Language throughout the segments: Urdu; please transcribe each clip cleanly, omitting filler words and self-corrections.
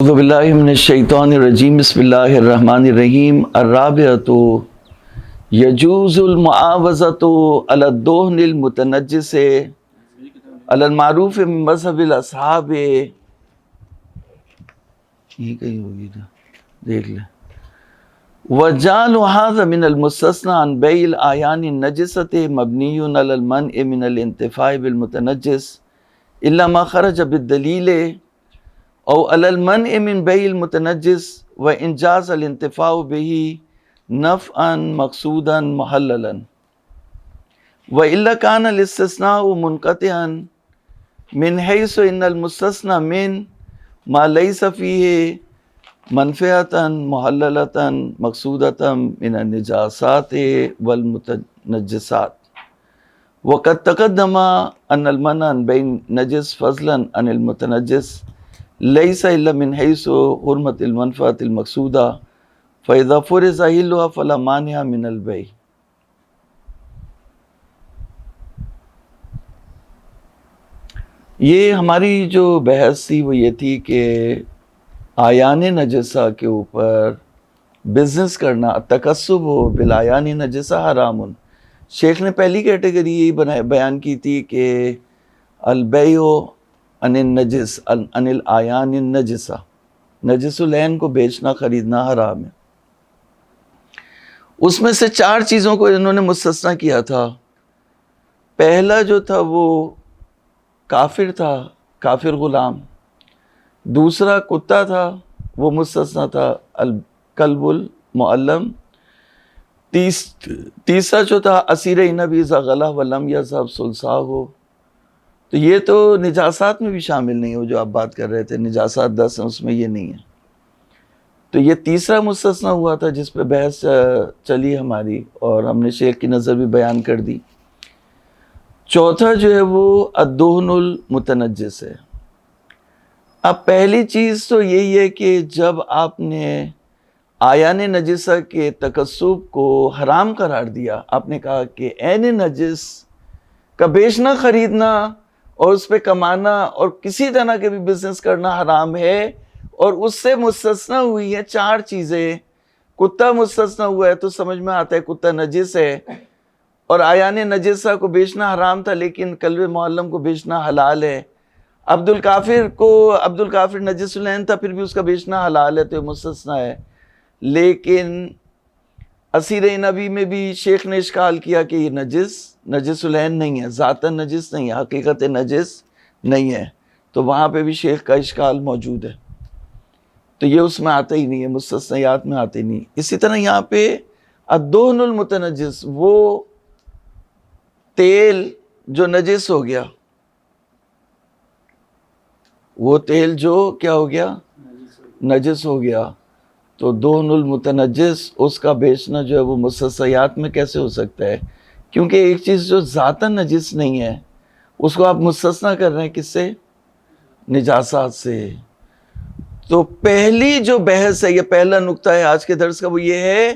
اعوذ باللہ من الشیطان الرجیم بسم اللہ الرحمن الرحیم الرابعۃ یجوز المعاوضۃ علی الدہن المتنجس علی المعروف من مذہب الاصحاب. یہ کہیں ہوگی نا دیکھ لیں. وجعل هذا من المستثنى عن بيع الأعيان النجسة مبني على المنع من الانتفاع بالمتنجس إلا ما خرج بالدليل او على المنع من بيع المتنجس وإن جاز الانتفاع به نفعا مقصودا محللا وإلا كان الاستثناء منقطعا من حيث إن المستثنى من ما ليس فيه منفعة محللة مقصودة من النجاسات والمتنجسات. وقد تقدم أن المنع عن بيع النجس فضلا عن المتنجس ليس إلا من حيث حرمة المنفعة المقصودة فإذا فرض حلها فلا مانع من البيع. یہ ہماری جو بحث تھی وہ یہ تھی کہ آیان نجسہ کے اوپر بزنس کرنا تکسب ہو بالآیان نجسہ حرام. شیخ نے پہلی کیٹیگری یہی بیان کی تھی کہ البیع عن النجس عن الآیان النجسہ، نجس العین کو بیچنا خریدنا حرام ہے. اس میں سے 4 چیزوں کو انہوں نے مستثنیٰ کیا تھا. پہلا جو تھا وہ کافر تھا، کافر غلام. دوسرا کتا تھا، وہ مستثنیٰ تھا، الکلب المعلم. تیسرا جو تھا اسیر نبی اذا غلا ولم یذهب ثلثاہ. تو یہ تو نجاسات میں بھی شامل نہیں ہو جو آپ بات کر رہے تھے، نجاسات 10 ہیں اس میں یہ نہیں ہے. تو یہ تیسرا مستثنیٰ ہوا تھا جس پہ بحث چلی ہماری اور ہم نے شیخ کی نظر بھی بیان کر دی. چوتھا جو ہے وہ الدہن المتنجس ہے. اب پہلی چیز تو یہی ہے کہ جب آپ نے آیان نجسہ کے تکسب کو حرام قرار دیا، آپ نے کہا کہ عین نجس کا بیچنا خریدنا اور اس پہ کمانا اور کسی طرح کے بھی بزنس کرنا حرام ہے، اور اس سے مستثنیٰ ہوئی ہے 4 چیزیں. کتا مستثنیٰ ہوا ہے تو سمجھ میں آتا ہے کتا نجس ہے، اور آیان نجسہ کو بیچنا حرام تھا لیکن کلب معلم کو بیچنا حلال ہے. عبد الکافر نجس العین تھا پھر بھی اس کا بیچنا حلال ہے تو یہ مستثنیٰ ہے. لیکن اسیر نبی میں بھی شیخ نے اشکال کیا کہ یہ نجس العین نہیں ہے، ذاتاً نجس نہیں ہے، حقیقت نجس نہیں ہے، تو وہاں پہ بھی شیخ کا اشکال موجود ہے. تو یہ اس میں آتا ہی نہیں ہے، مستثنیات میں آتے ہی نہیں. اسی طرح یہاں پہ الدہن المتنجس، وہ تیل جو نجس ہو گیا، وہ تیل جو کیا ہو گیا، نجس ہو گیا، تو دہن المتنجس اس کا بیچنا جو ہے وہ مستثنیات میں کیسے ہو سکتا ہے؟ کیونکہ ایک چیز جو ذاتاً نجس نہیں ہے اس کو آپ مستثنیٰ کر رہے ہیں کس سے؟ نجاسات سے. تو پہلی جو بحث ہے، یہ پہلا نقطہ ہے آج کے درس کا، وہ یہ ہے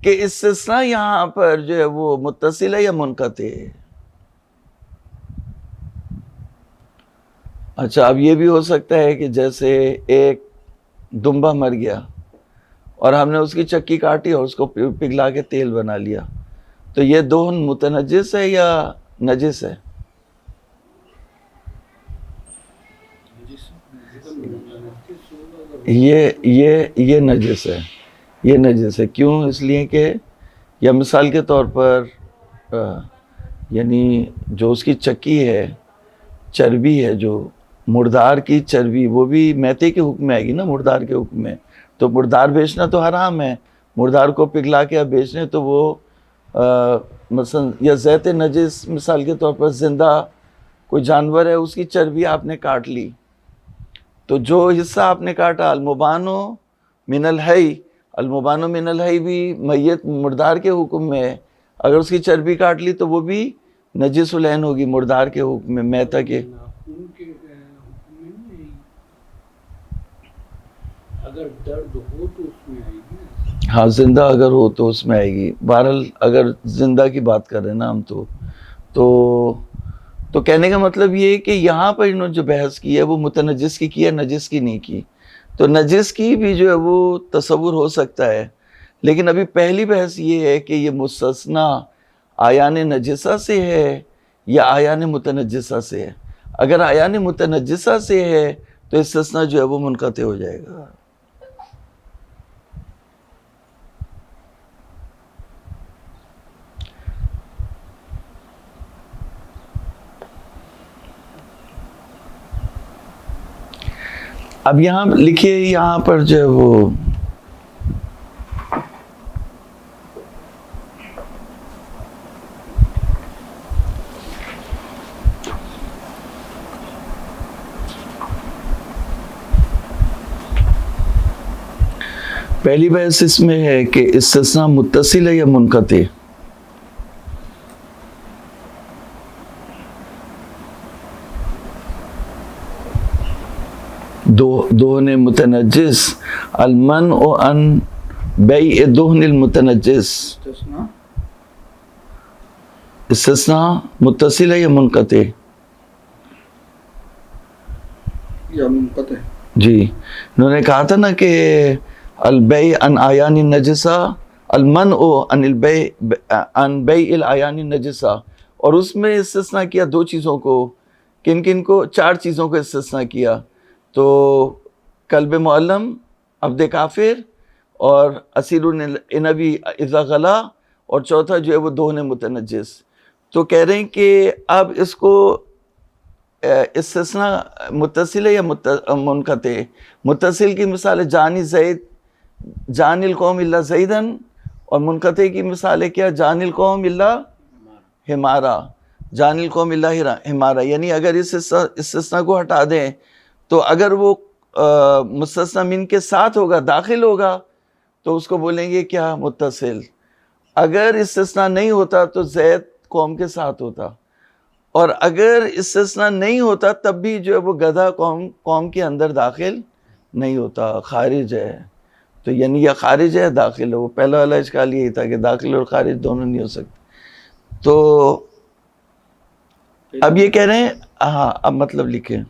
کہ استثناء یہاں پر جو ہے وہ متصل ہے یا منقطع ہے. اچھا، اب یہ بھی ہو سکتا ہے کہ جیسے ایک دمبا مر گیا اور ہم نے اس کی چکی کاٹی اور اس کو پگھلا کے تیل بنا لیا، تو یہ دہن متنجس ہے یا نجس ہے؟ یہ نجس ہے، یہ نجس ہے. کیوں؟ اس لیے کہ یا مثال کے طور پر یعنی جو اس کی چکی ہے، چربی ہے، جو مردار کی چربی، وہ بھی میتے کے حکم میں آئے گی نا، مردار کے حکم میں. تو مردار بیچنا تو حرام ہے، مردار کو پگھلا کے آپ بیچنے تو وہ مثلا یا زیت نجس، مثال کے طور پر زندہ کوئی جانور ہے اس کی چربی آپ نے کاٹ لی، تو جو حصہ آپ نے کاٹا المبانو من الحی، المبانو من الحی بھی میت مردار کے حکم میں ہے. اگر اس کی چربی کاٹ لی تو وہ بھی نجس العین ہوگی مردار کے حکم میں، میتا کے. اگر درد ہو تو اس میں آئے گی. ہاں، زندہ اگر ہو تو اس میں آئے گی. بہرحال اگر زندہ کی بات کر رہے ہیں نا ہم تو کہنے کا مطلب یہ ہے کہ یہاں پر انہوں نے جو بحث کی ہے وہ متنجس کی ہے، نجس کی نہیں کی. تو نجس کی بھی جو ہے وہ تصور ہو سکتا ہے، لیکن ابھی پہلی بحث یہ ہے کہ یہ مستثنا آیان نجسہ سے ہے یا آیان متنجسہ سے ہے۔ اگر آیان متنجسہ سے ہے تو استثناء جو ہے وہ منقطع ہو جائے گا۔ اب یہاں لکھیے، یہاں پر جو ہے وہ پہلی بحث اس میں ہے کہ استثناء متصل ہے یا منقطع۔ دہن متنجس المنع عن بیع دہن المتنجس، استثناء متصل ہے یا منقطع؟ یا منقطع؟ جی، انہوں نے کہا تھا نا کہ البیع عن آیان النجسہ المنع عن البیع عن بیع الآیان النجسہ، اور اس میں استثناء کیا دو چیزوں کو، کن کن کو؟ 4 چیزوں کو استثناء کیا، تو کلب معلم، عبد کافر، اور اسیر النبی اذا غلا، اور چوتھا جو ہے وہ دہن متنجس۔ تو کہہ رہے ہیں کہ اب اس کو استثناء متصل ہے یا منقطع؟ متصل کی مثال ہے جانی زید، جان القوم الا زیدن، اور منقطع کی مثال ہے کیا؟ جان القوم الا حمارا، جان القوم الا حمارا۔ یعنی اگر اس استثناء کو ہٹا دیں تو اگر وہ مستثنی من کے ساتھ ہوگا، داخل ہوگا، تو اس کو بولیں گے کیا؟ متصل۔ اگر استثناء نہیں ہوتا تو زید قوم کے ساتھ ہوتا، اور اگر استثناء نہیں ہوتا تب بھی جو ہے وہ گدھا قوم کے اندر داخل نہیں ہوتا، خارج ہے۔ تو یعنی یا خارج ہے یا داخل ہے۔ وہ پہلا والا اشکال یہی تھا کہ داخل اور خارج دونوں نہیں ہو سکتے۔ تو اب یہ کہہ رہے ہیں، ہاں اب مطلب لکھیں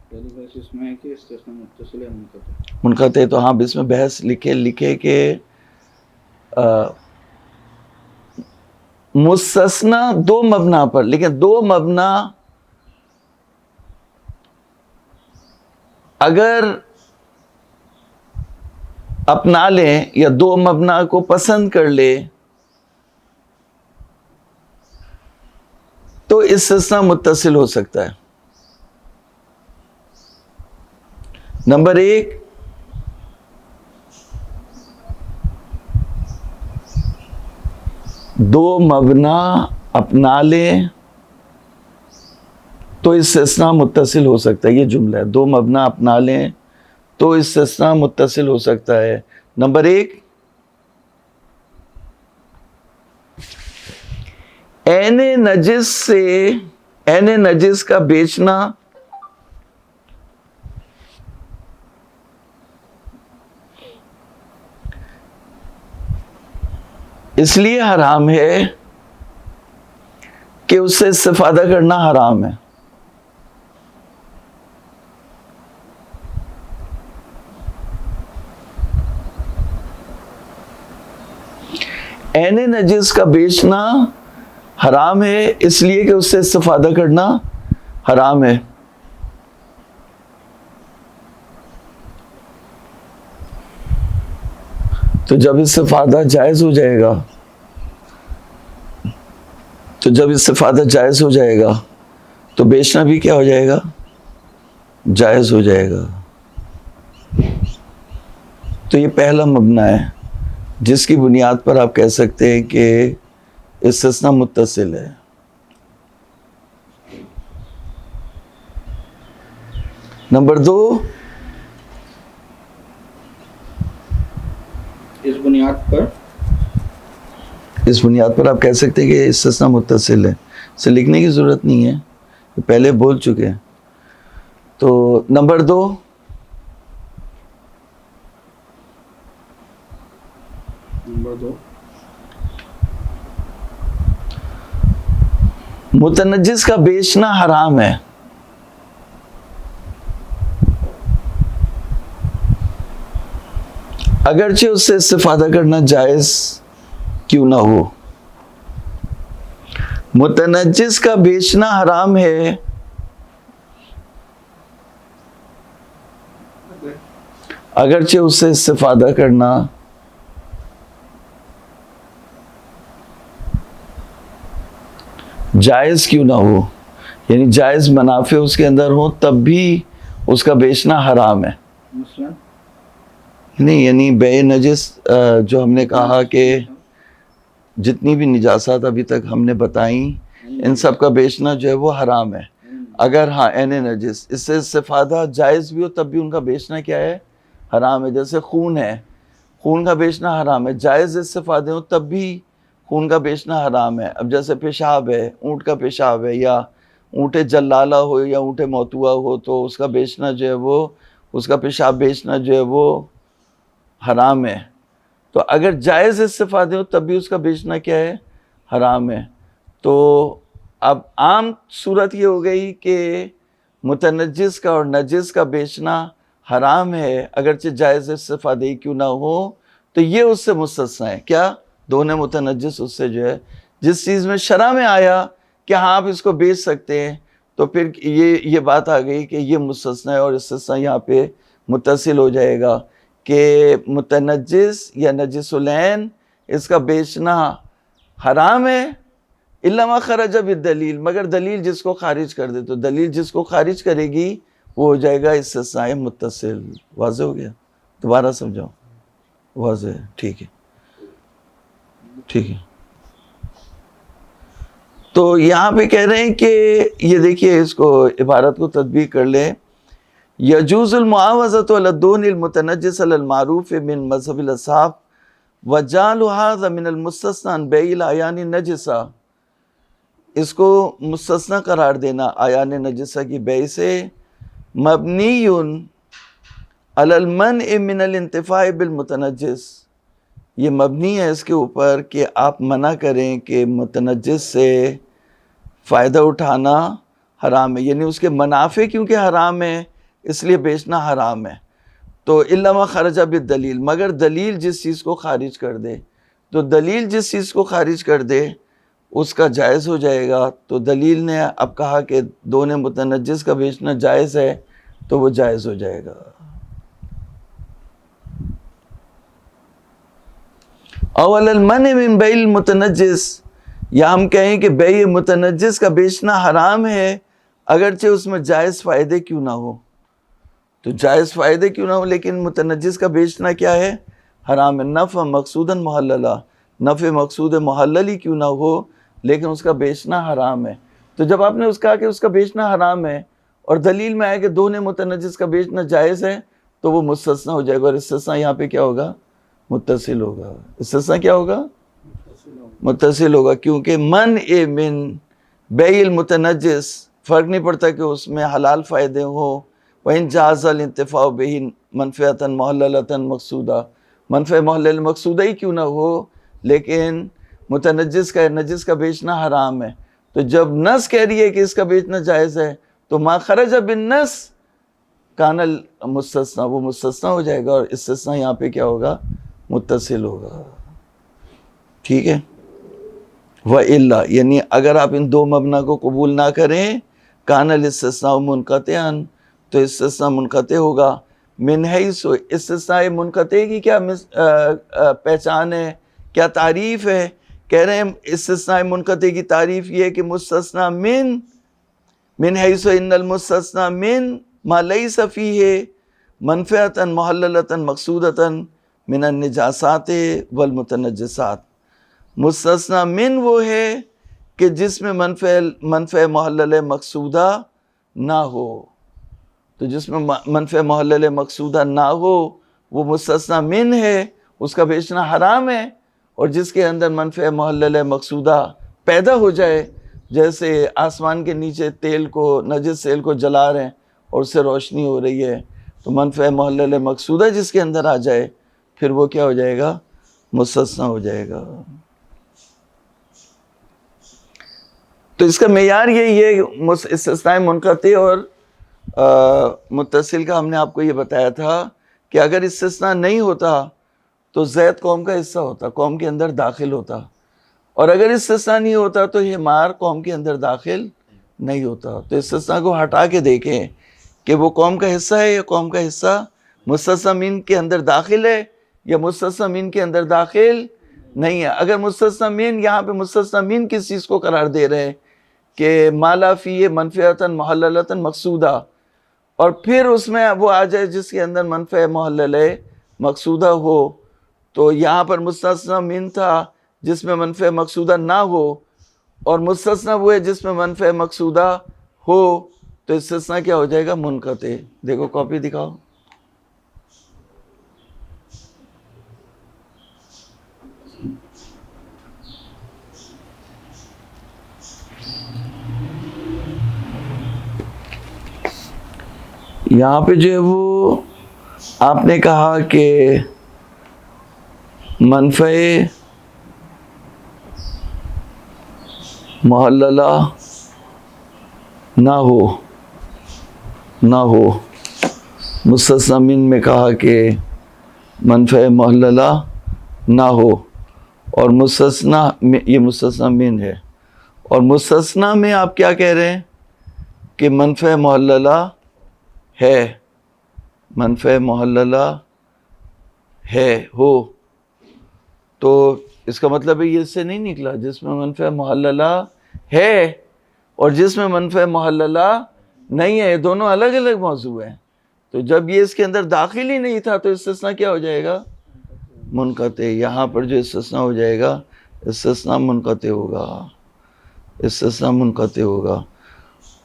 پہلی بحث اس میں ہے کہ استثناء متصل ہے منقطع؟ منقطع، تو ہاں اس میں بحث لکھے کہ مستثنا 2 مبنا پر، لیکن 2 مبنا اگر اپنا لیں یا 2 مبنا کو پسند کر لے تو استثناء متصل ہو سکتا ہے۔ نمبر 1، دو مبنا اپنا لیں تو استثناء متصل ہو سکتا ہے۔ یہ جملہ ہے، 2 مبنا اپنا لیں تو استثناء متصل ہو سکتا ہے۔ نمبر 1، عین نجس سے عین نجس کا بیچنا اس لیے حرام ہے کہ اس سے استفادہ کرنا حرام ہے۔ عین نجس کا بیچنا حرام ہے اس لیے کہ اس سے استفادہ کرنا حرام ہے۔ تو جب استفادہ جائز ہو جائے گا تو بیچنا بھی کیا ہو جائے گا؟ جائز ہو جائے گا۔ تو یہ پہلا مبنا ہے جس کی بنیاد پر آپ کہہ سکتے ہیں کہ استثناء متصل ہے۔ نمبر 2، اس بنیاد پر آپ کہہ سکتے ہیں کہ استثناء متصل ہے۔ اسے لکھنے کی ضرورت نہیں ہے، پہلے بول چکے ہیں۔ تو نمبر 2، متنجس کا بیچنا حرام ہے۔ اگرچہ اس سے استفادہ کرنا جائز کیوں نہ ہو. متنجس کا بیچنا حرام ہے اگرچہ اس سے استفادہ کرنا جائز کیوں نہ ہو، یعنی جائز منافع اس کے اندر ہو تب بھی اس کا بیچنا حرام ہے. مثلا نہیں، یعنی بے نجس جو ہم نے کہا کہ جتنی بھی نجاسات ابھی تک ہم نے بتائیں ان سب کا بیچنا جو ہے وہ حرام ہے. اگر ہاں عین نجس اس سے استفادہ جائز بھی ہو تب بھی ان کا بیچنا کیا ہے؟ حرام ہے. جیسے خون ہے، خون کا بیچنا حرام ہے، جائز استفادے ہو تب بھی خون کا بیچنا حرام ہے. اب جیسے پیشاب ہے، اونٹ کا پیشاب ہے یا اونٹ جلالہ ہو یا اونٹ موتوا ہو تو اس کا بیچنا جو ہے وہ، اس کا پیشاب بیچنا جو ہے وہ حرام ہے. تو اگر جائز استفادے ہو تب بھی اس کا بیچنا کیا ہے؟ حرام ہے. تو اب عام صورت یہ ہو گئی کہ متنجس کا اور نجس کا بیچنا حرام ہے اگرچہ جائز استفادے ہی کیوں نہ ہو. تو یہ اس سے مستثنا ہے. کیا؟ دونوں متنجس اس سے جو ہے جس چیز میں شرع میں آیا کہ ہاں آپ اس کو بیچ سکتے ہیں تو پھر یہ بات آ گئی کہ یہ مستثنا ہے اور استثنا یہاں پہ متصل ہو جائے گا کہ متنجس یا نجس العین اس کا بیچنا حرام ہے الا ما خرج بالدلیل، مگر دلیل جس کو خارج کر دے. تو دلیل جس کو خارج کرے گی وہ ہو جائے گا استثناء متصل. واضح ہو گیا؟ دوبارہ سمجھاؤ. واضح ہے؟ ٹھیک ہے ٹھیک ہے. تو یہاں پہ کہہ رہے ہیں کہ یہ دیکھیے اس کو عبارت کو تطبیق کر لیں. یجوز المعاوضۃ علی الدون المتنجس علی المعروف من مذہب الاصحاب وجعل هذا من المستثنى عن بیع الاعیان النجسہ. اس کو مستثنی قرار دینا اعیان نجسہ کی بیع سے مبنی علی المنع من الانتفاع بالمتنجس. یہ مبنی ہے اس کے اوپر کہ آپ منع کریں کہ متنجس سے فائدہ اٹھانا حرام ہے، یعنی اس کے منافع کیونکہ حرام ہے اس لیے بیچنا حرام ہے. تو الا ما خرج بالدلیل، مگر دلیل جس چیز کو خارج کر دے. تو دلیل جس چیز کو خارج کر دے اس کا جائز ہو جائے گا. تو دلیل نے اب کہا کہ دونوں متنجس کا بیچنا جائز ہے تو وہ جائز ہو جائے گا. اول المنع من بیع المتنجس، یا ہم کہیں کہ بیع متنجس کا بیچنا حرام ہے اگرچہ اس میں جائز فائدے کیوں نہ ہو. تو جائز فائدے کیوں نہ ہو لیکن متنجس کا بیچنا کیا ہے؟ حرام ہے. نفع مقصودا محللہ، نفع مقصود محلل ہی کیوں نہ ہو لیکن اس کا بیچنا حرام ہے. تو جب آپ نے کہا کہ اس کا بیچنا حرام ہے اور دلیل میں آئے کہ دونوں متنجس کا بیچنا جائز ہے تو وہ مستثنی ہو جائے گا. اور استثناء یہاں پہ کیا ہوگا؟ متصل ہوگا. استثناء کیا ہوگا؟ متصل ہوگا، کیونکہ منع من بیع المتنجس فرق نہیں پڑتا کہ اس میں حلال فائدے ہوں. وَإِن جَازَ الْانْتِفَاعُ بِهِ مَنْفِعَةً مُحَلَّلَةً مقصودہ، منفع محلل مقصودہ ہی کیوں نہ ہو لیکن متنجس کا نجس کا بیچنا حرام ہے. تو جب نص کہہ رہی ہے کہ اس کا بیچنا جائز ہے تو ما خرج بالنص کان المستثنى، وہ مستثنی ہو جائے گا اور استثناء یہاں پہ کیا ہوگا؟ متصل ہوگا. ٹھیک ہے. وَإِلَّا، یعنی اگر آپ ان دو مبنا کو قبول نہ کریں کان الاستثناء منقطعا، تو استثناء منقطع ہوگا. من حیث، استثناء منقطع کی کیا پہچان ہے، کیا تعریف ہے؟ کہہ رہے ہیں استثناء منقطع کی تعریف یہ ہے کہ مستثنى من حیث ان المستثنى من ما لیس فیہ منفعة محللة مقصودة من النجاسات والمتنجسات. مستثنی من وہ ہے کہ جس میں منفع محلل مقصودہ نہ ہو. تو جس میں منفع محلل مقصودہ نہ ہو وہ مستثنی من ہے، اس کا بیچنا حرام ہے. اور جس کے اندر منفع محلل مقصودہ پیدا ہو جائے، جیسے آسمان کے نیچے تیل کو، نجس تیل کو جلا رہے ہیں اور اس سے روشنی ہو رہی ہے، تو منفع محلل مقصودہ جس کے اندر آ جائے پھر وہ کیا ہو جائے گا؟ مستثنی ہو جائے گا. تو اس کا معیار یہی ہے. استثناء منقطع اور متصل کا ہم نے آپ کو یہ بتایا تھا کہ اگر استثناء نہیں ہوتا تو زید قوم کا حصہ ہوتا، قوم کے اندر داخل ہوتا، اور اگر استثناء نہیں ہوتا تو حمار قوم کے اندر داخل نہیں ہوتا۔ تو استثناء کو ہٹا کے دیکھیں کہ وہ قوم کا حصہ ہے یا قوم کا حصہ مستثنی من کے اندر داخل ہے یا مستثنی من کے اندر داخل نہیں ہے۔ اگر مستثنی من، یہاں پہ مستثنی من کس چیز کو قرار دے رہے ہیں کہ مالا فی منفعتاً محللتاً مقصودہ، اور پھر اس میں وہ آ جائے جس کے اندر منفع محلل مقصودہ ہو، تو یہاں پر مستثنی من تھا جس میں منفع مقصودہ نہ ہو، اور مستثنی وہ ہے جس میں منفع مقصودہ ہو، تو استثناء کیا ہو جائے گا؟ منقطع۔ دیکھو کاپی دکھاؤ۔ یہاں پہ جو ہے وہ آپ نے کہا کہ منفع محللہ نہ ہو، مستثنی من میں کہا کہ منفع محللہ نہ ہو، اور مستثنی، یہ مستثنی من ہے، اور مستثنی میں آپ کیا کہہ رہے ہیں کہ منفع محللہ ہے، منفع محللہ ہے ہو، تو اس کا مطلب ہے یہ اس سے نہیں نکلا جس میں منفع محللہ ہے اور جس میں منفع محللہ نہیں ہے، دونوں الگ الگ موضوع ہیں۔ تو جب یہ اس کے اندر داخل ہی نہیں تھا تو استثناء کیا ہو جائے گا؟ منقطع۔ یہاں پر جو استثناء ہو جائے گا، استثناء منقطع ہوگا، استثناء منقطع ہوگا۔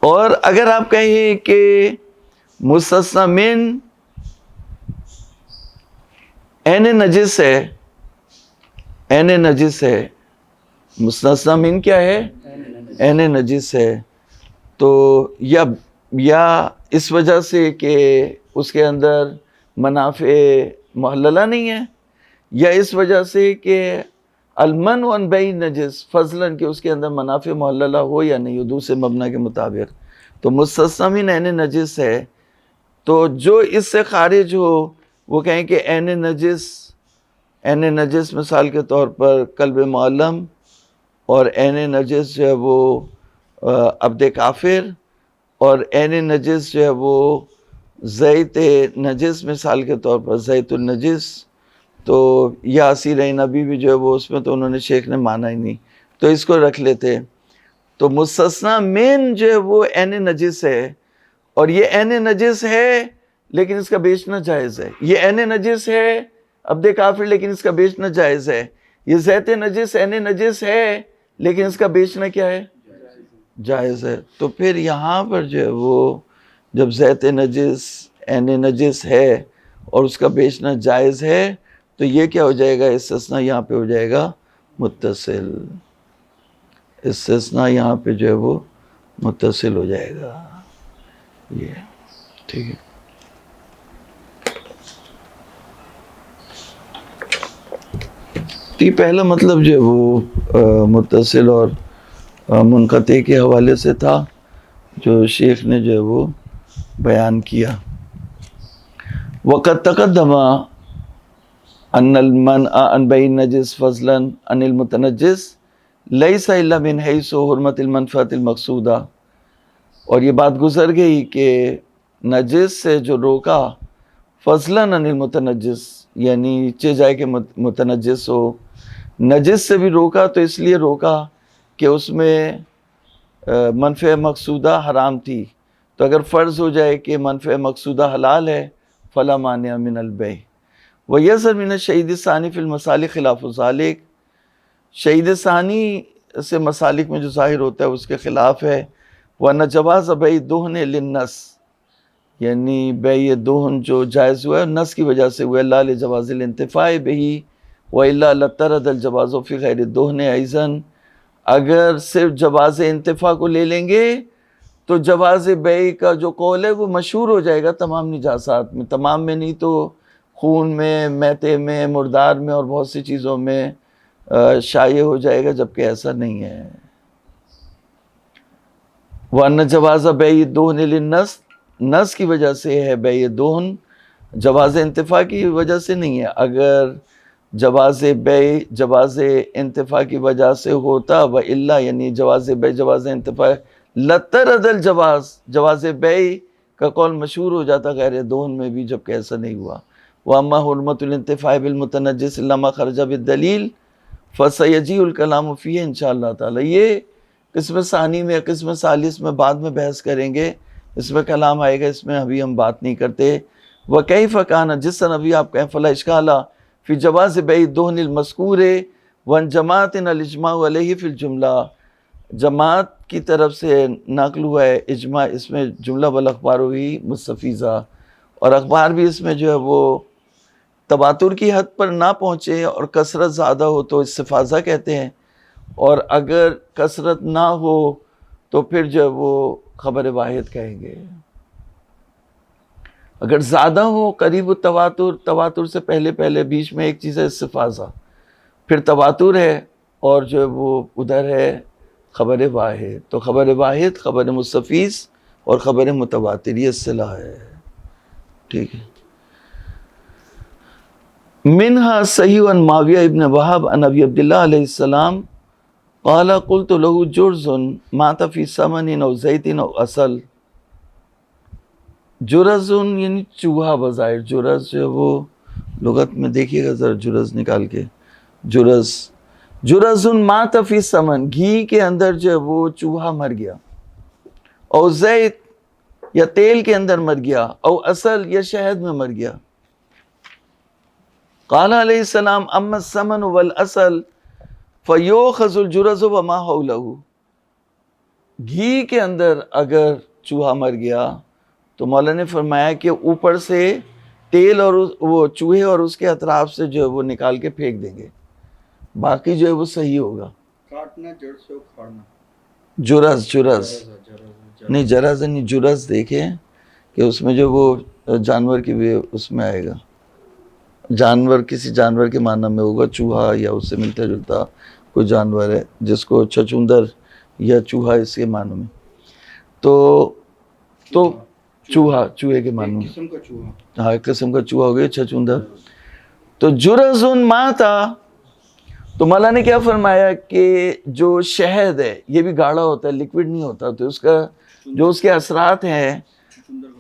اور اگر آپ کہیں کہ مستثنی من عین نجس ہے، عین نجس ہے، مستثنی من کیا ہے؟ عین نجس ہے، تو یا اس وجہ سے کہ اس کے اندر منافع محللہ نہیں ہے، یا اس وجہ سے کہ المنع عن بیع نجس فضلاً کہ اس کے اندر منافع محللہ ہو یا نہیں ہو دوسرے مبنی کے مطابق، تو مستثنی من عین نجس ہے، تو جو اس سے خارج ہو وہ کہیں کہ عین نجس، عین نجس مثال کے طور پر کلب معلم، اور عین نجس جو ہے وہ عبد کافر، اور عین نجس جو ہے وہ زیت نجس مثال کے طور پر زیت النجس، تو یا اسیر نبی بھی جو ہے وہ اس میں تو انہوں نے شیخ نے مانا ہی نہیں، تو اس کو رکھ لیتے۔ تو مستثنی من جو ہے وہ عین نجس ہے، اور یہ عین نجس ہے لیکن اس کا بیچنا جائز ہے، یہ عین نجس ہے عبد کافر لیکن اس کا بیچنا جائز ہے، یہ زیت نجس عین نجس ہے لیکن اس کا بیچنا کیا ہے؟ جائز ہے۔ تو پھر یہاں پر جو ہے وہ جب زیت نجس عین نجس ہے اور اس کا بیچنا جائز ہے تو یہ کیا ہو جائے گا؟ استثناء یہاں پہ ہو جائے گا متصل، استثناء یہاں پہ جو ہے وہ متصل ہو جائے گا، یہ ٹھیک ہے۔ یہ پہلا مطلب جو ہے وہ متصل اور منقطع کے حوالے سے تھا جو شیخ نے جو ہے وہ بیان کیا۔ وقد تقدم ان المنع عن بیع النجس فضلا عن المتنجس لیس الا من حیث حرمت المنفعۃ المقصودہ، اور یہ بات گزر گئی کہ نجس سے جو روکا فضلا عن المتنجس، یعنی نیچے جائے کہ متنجس ہو، نجس سے بھی روکا تو اس لیے روکا کہ اس میں منفع مقصودہ حرام تھی، تو اگر فرض ہو جائے کہ منفع مقصودہ حلال ہے فلا مانع من البیع۔ ویظہر من الشہید الثانی فی المسالک خلاف ذلک، شہید ثانی سے مسالک میں جو ظاہر ہوتا ہے اس کے خلاف ہے۔ وَأَنَّ جَوَازَ بَيْعِ الدُّهْنِ لِلنَّص، یعنی بیع دہن جو جائز ہوا ہے نص کی وجہ سے ہوا، لا لجواز الانتفاع بہی وَإِلَّا لَتَرَدَ الْجَوَازُ فِي غَيْرِ الدُّهْنِ أَيْضًا، اگر صرف جواز انتفاع کو لے لیں گے تو جواز بیع کا جو قول ہے وہ مشہور ہو جائے گا تمام نجاسات میں، تمام میں نہیں تو خون میں، میتے میں، مردار میں اور بہت سی چیزوں میں شائع ہو جائے گا، جبکہ ایسا نہیں ہے۔ وَأَنَّ جَوَازَ بَيْعِ الدُّهْنِ لِلنَّص، نص کی وجہ سے ہے بیع دہن، جواز انتفاع کی وجہ سے نہیں ہے۔ اگر جواز بے جواز انتفاع کی وجہ سے ہوتا، و الا یعنی جواز بے جواز انتفاع لترد الجواز، جواز بے کا قول مشہور ہو جاتا غیر دون میں بھی جبکہ ایسا نہیں ہوا. واما حرمت الانتفاع بالمتنجس الا ما خرج بالدلیل فسیجیء الکلام فیہ انشاءاللہ تعالی. یہ قسم ثانی میں قسم ثالث میں بعد میں بحث کریں گے، اس میں کلام آئے گا، اس میں ابھی ہم بات نہیں کرتے. وکیف کان، جس طرح ابھی آپ کہیں فلا اشکال فی جواز بیع الدہن المذکور وان جماعت الاجماع علیہ فی الجملہ، جماعت کی طرف سے نقل ہوا ہے اجماع اس میں جملہ بالاخبار ہوئی مستفیضہ، اور اخبار بھی اس میں جو ہے وہ تواتر کی حد پر نہ پہنچے اور کثرت زیادہ ہو تو استفاضہ کہتے ہیں، اور اگر کثرت نہ ہو تو پھر جو ہے وہ خبر واحد کہیں گے. اگر زیادہ ہو قریب التواتر، تواتر سے پہلے بیچ میں ایک چیز ہے استفاضہ، پھر تواتر ہے اور جو ہے وہ ادھر ہے خبر واحد. تو خبر واحد، خبر مستفیض اور خبر متواتر یہ اصطلاح ہے. ٹھیک ہے. منہا صحیح عن معاویہ ابن وہب عن ابی عبداللہ علیہ السلام قال قلت له جرز مات فی سمن او زیت او اصل. جرز یعنی چوہا بظاہر، جرز جو ہے وہ لغت میں دیکھیے گا ذرا جرز نکال کے. جرز مات فی سمن، گھی کے اندر جو ہے وہ چوہا مر گیا، او زیت یا تیل کے اندر مر گیا، او اصل یا شہد میں مر گیا. قال علیہ السلام اما السمن والاصل فیوخذ الجرز وما حولہ. گھی کے اندر اگر چوہا مر گیا تو مولا نے فرمایا کہ اوپر سے تیل اور وہ چوہے اور اس کے اطراف سے جو ہے وہ نکال کے پھینک دیں گے، باقی جو ہے وہ صحیح ہوگا. کاٹنا جڑ سے اکھاڑنا. جرز نہیں، جرز نہیں، جرز دیکھیں کہ اس میں جو وہ جانور کی بھی اس میں آئے گا، جانور کسی جانور کے معنی میں ہوگا، چوہا یا اس سے ملتا جلتا کوئی جانور ہے جس کو چھچوندر یا چوہا اس کے معنی میں. تو چوہے کے معنی میں قسم کا چوہا، ہاں ایک قسم کا چوہا ہو گیا چھچوندر. تو جرز ماتا، تو مولا نے کیا فرمایا کہ جو شہد ہے یہ بھی گاڑھا ہوتا ہے، لیکوڈ نہیں ہوتا، تو اس کا جو اس کے اثرات ہیں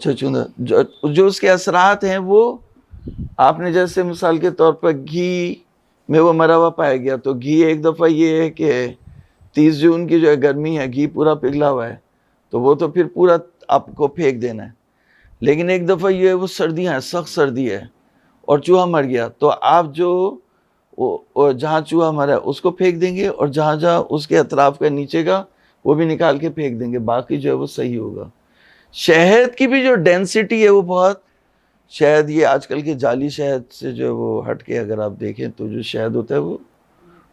چھچوندر جو اس کے اثرات ہیں وہ آپ نے جیسے مثال کے طور پر گھی میں وہ مرا ہوا پایا گیا، تو گھی ایک دفعہ یہ ہے کہ 30 جون کی جو ہے گرمی ہے، گھی پورا پگھلا ہوا ہے تو وہ تو پھر پورا آپ کو پھینک دینا ہے. لیکن ایک دفعہ یہ ہے وہ سردیاں ہیں، سخت سردی ہے اور چوہا مر گیا، تو آپ جو جہاں چوہا مرا ہے اس کو پھینک دیں گے اور جہاں جہاں اس کے اطراف کا نیچے کا وہ بھی نکال کے پھینک دیں گے، باقی جو ہے وہ صحیح ہوگا. شہد کی بھی جو ڈینسٹی ہے وہ بہت، شہد یہ آج کل کے جعلی شہد سے جو ہے وہ ہٹ کے اگر آپ دیکھیں تو جو شہد ہوتا ہے وہ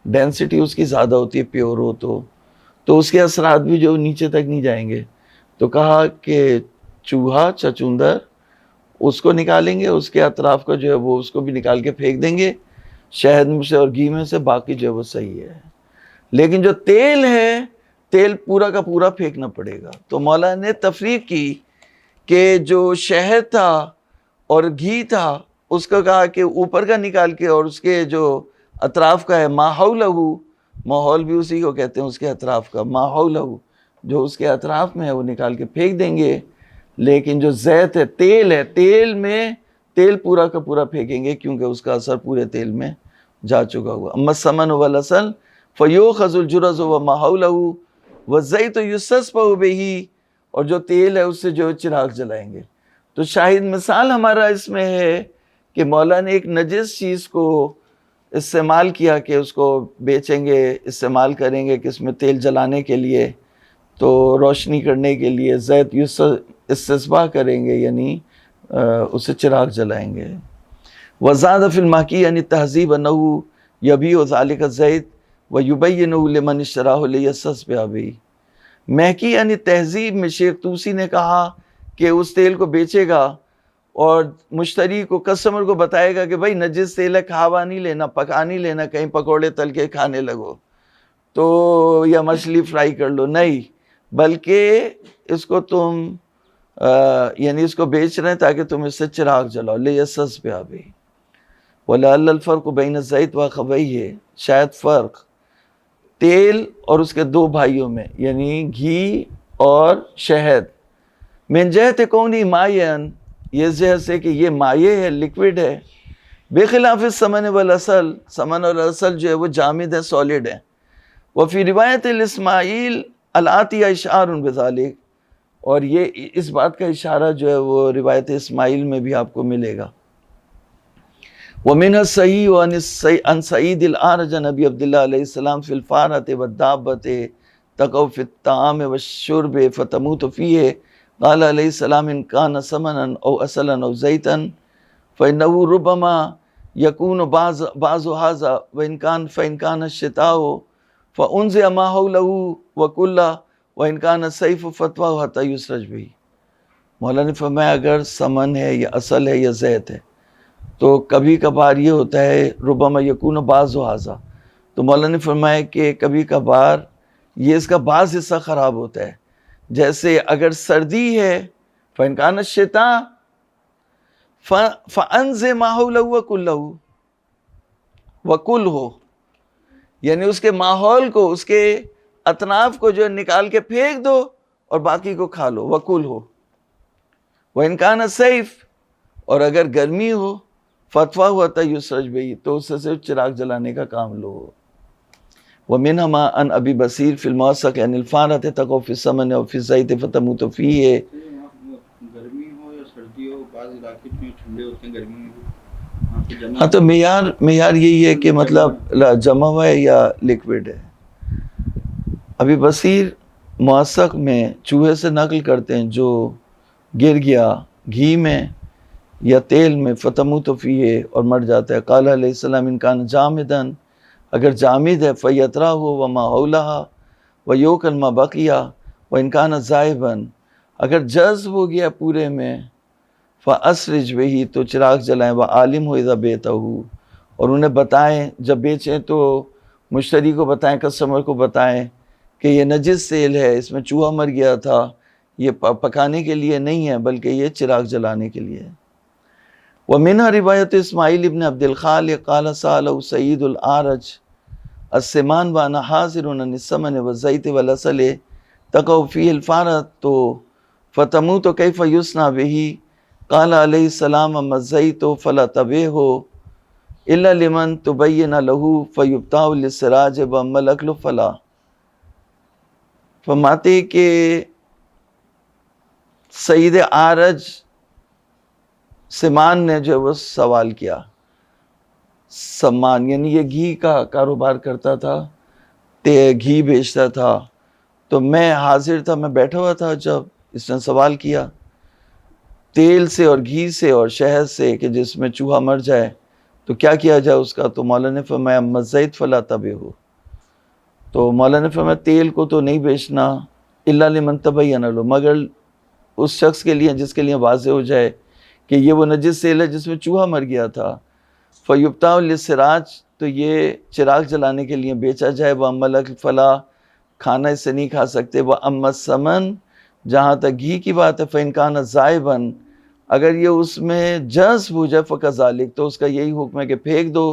ڈینسٹی اس کی زیادہ ہوتی ہے، پیور ہو تو اس کے اثرات بھی جو نیچے تک نہیں جائیں گے. تو کہا کہ چوہا چچوندر اس کو نکالیں گے، اس کے اطراف کا جو ہے وہ اس کو بھی نکال کے پھینک دیں گے، شہد میں سے اور گھی میں سے، باقی جو ہے وہ صحیح ہے. لیکن جو تیل ہے، تیل پورا کا پورا پھینکنا پڑے گا. تو مولا نے تفریق کی کہ جو شہد تھا اور گھی تھا اس کا کہا کہ اوپر کا نکال کے اور اس کے جو اطراف کا ہے ماحولہ، ماحول بھی اسی کو کہتے ہیں، اس کے اطراف کا ماحولہ جو اس کے اطراف میں ہے وہ نکال کے پھینک دیں گے. لیکن جو زیت ہے، تیل میں تیل پورا کا پورا پھینکیں گے کیونکہ اس کا اثر پورے تیل میں جا چکا ہوا. اما السمن والاصل فیوخذ الجرز وما حولہ والزیت یستسقى بہ، اور جو تیل ہے اس سے جو چراغ جلائیں گے. تو شاہد مثال ہمارا اس میں ہے کہ مولا نے ایک نجس چیز کو استعمال کیا کہ اس کو بیچیں گے، استعمال کریں گے کہ اس میں تیل جلانے کے لیے، تو روشنی کرنے کے لیے زیت استسباح کریں گے، یعنی اسے چراغ جلائیں گے. وزاد فی المحکی یعنی تہذیب انہ یبیع ذلک الزیت ویبینہ لمن اشتراہ لیستسبح بہ. محکی یعنی تہذیب میں شیخ طوسی نے کہا کہ اس تیل کو بیچے گا اور مشتری کو، کسٹمر کو بتائے گا کہ بھائی نجس تیل ہے، کھاوا نہیں لینا، پکا نہیں لینا، کہیں پکوڑے تل کے کھانے لگو تو یا مچھلی فرائی کر لو، نہیں، بلکہ اس کو تم یعنی اس کو بیچ رہے ہیں تاکہ تم اس سے چراغ جلاؤ. لیستسبح بہ. وَلَعَلَّ الْفَرْقُ بَيْنَ الزَّيْتِ وَأَخَوَيْهِ، شاید فرق تیل اور اس کے دو بھائیوں میں یعنی گھی اور شہد، من جہت کونی مائعًا، یہ اس جہت سے کہ یہ مائع ہے، لکوڈ ہے، بخلاف السمن والعسل، سمن اور عسل جو ہے وہ جامد ہے، سالڈ ہے. وفی روایت الاسماعیل العاطیہ اشعار بذالک، اور یہ اس بات کا اشارہ جو ہے وہ روایت اسماعیل میں بھی آپ کو ملے گا. ومنها الصحیح عن سعید الأعرج عن ابی عبداللہ علیہ السلام فی الفارۃ والدابۃ تقع فی الطعام والشرب فتموت فیہ، قال علیہ السلام ان کان سمنا او عسلا او زیتا فإنه ربما يكون بعض هذا فإن كان الشتاء فأنزع ما حوله وكل وإن كان الصيف فتواه حتى يسرج به. مولانا نے فرمایا اگر سمن ہے یا اصل ہے یا زیت ہے تو کبھی کبھار یہ ہوتا ہے ربما یکون بعض هذا، تو مولانا نے فرمایا کہ کبھی کبھار یہ اس کا بعض حصہ خراب ہوتا ہے. جیسے اگر سردی ہے فإن كان الشتاء فَأَنزِعْ مَا حَوْلَهُ وَكُلْهُ وَكُلْهُ، یعنی اس کے ماحول کو، اس کے اطراف کو جو ہے نکال کے پھینک دو اور باقی کو کھا لو. وَكُلْهُ وَإِنْ كَانَ الصَّيْفُ، اور اگر گرمی ہو فَتْوَاهُ حَتَّى يُسْرَجْ بِهِ، تو اس سے صرف چراغ جلانے کا کام لو. وَمِنْهُمَا عَنْ أَبِي بَصِيرٍ فِي الْمَوَثَّقِ عَنِ الْفَارَةِ تَقَعُ فِي السَّمَنِ أَوْ فِي الزَّيْتِ فَتَمُوتُ فِيهِ. گرمی ہو یا سردی ہو، بعض علاقے میں ٹھنڈے ہوتے ہیں گرمی میں بھی. ہاں تو معیار یہی ہے کہ مطلب جمع ہوا ہے یا لکوڈ ہے. ابھی بصیر موثق میں چوہے سے نقل کرتے ہیں جو گر گیا گھی میں یا تیل میں فتموت فیہ، اور مر جاتا ہے. قال علیہ السلام ان کان جامدن، اگر جامد ہے فیطرحہ وما حولہا ویوکل ما بقیہ وان کان ذائبا، اگر جذب ہو گیا پورے میں فَأَسْرِجْ بِهِ، تو چراغ جلائیں. وَعَالِمْهُ اِذَا بِيْتَهُ، اور انہیں بتائیں جب بیچیں تو مشتری کو بتائیں، کسٹمر کو بتائیں کہ یہ نجس تیل ہے، اس میں چوہا مر گیا تھا، یہ پکانے کے لیے نہیں ہے بلکہ یہ چراغ جلانے کے لیے ہے. وَمِنْهَا روایت اسماعیل ابن عبد الخالق قال سأله سعید الأعرج السمان وأنا حاضر عن السمن والزيت والعسل تقع فيه الفارة فتموت كيف يصنع به، قال علیہ السلام اما الزیت فلا تبعه الا لمن تبین له فیبتاع للسراج واما الاکل فلا. فرماتے کہ سعید اعرج سمان نے جو وہ سوال کیا، سمان یعنی یہ گھی کا کاروبار کرتا تھا، گھی بیچتا تھا، تو میں حاضر تھا، میں بیٹھا ہوا تھا جب اس نے سوال کیا تیل سے اور گھی سے اور شہد سے کہ جس میں چوہا مر جائے تو کیا کیا جائے اس کا. تو مولانا نے فرمایا مزید فلا تبعہ، تو مولانا نے فرمایا تیل کو تو نہیں بیچنا الا لمن تبین له، مگر اس شخص کے لیے جس کے لیے واضح ہو جائے کہ یہ وہ نجس تیل ہے جس میں چوہا مر گیا تھا. فیبتاع للسراج، تو یہ چراغ جلانے کے لیے بیچا جائے. واما الاکل فلا، کھانا اس سے نہیں کھا سکتے. واما الثمن، جہاں تک گھی کی بات ہے فإن كان ذائبا، اگر یہ اس میں جذب ہو جائے فکذالک، تو اس کا یہی حکم ہے کہ پھینک دو،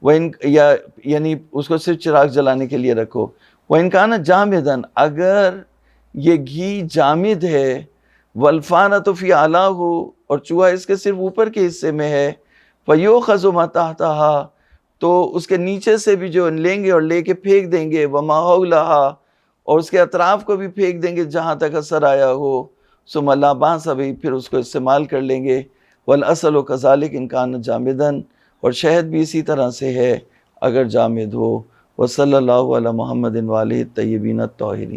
یعنی اس کو صرف چراغ جلانے کے لیے رکھو. وإن كان جامدا، اگر یہ گھی جامد ہے، والفارۃ فی اعلاہ، اور چوہا اس کے صرف اوپر کے حصے میں ہے، فیؤخذ ما تحتہا، تو اس کے نیچے سے بھی جو لیں گے اور لے کے پھینک دیں گے. وما حولہا، اور اس کے اطراف کو بھی پھینک دیں گے جہاں تک اثر آیا ہو. ثم لا باس بہ، پھر اس کو استعمال کر لیں گے. والعسل کذالک ان کان جامدا، اور شہد بھی اسی طرح سے ہے اگر جامد ہو. وصلی اللہ علی محمد وآلہ الطیبین الطاہرین.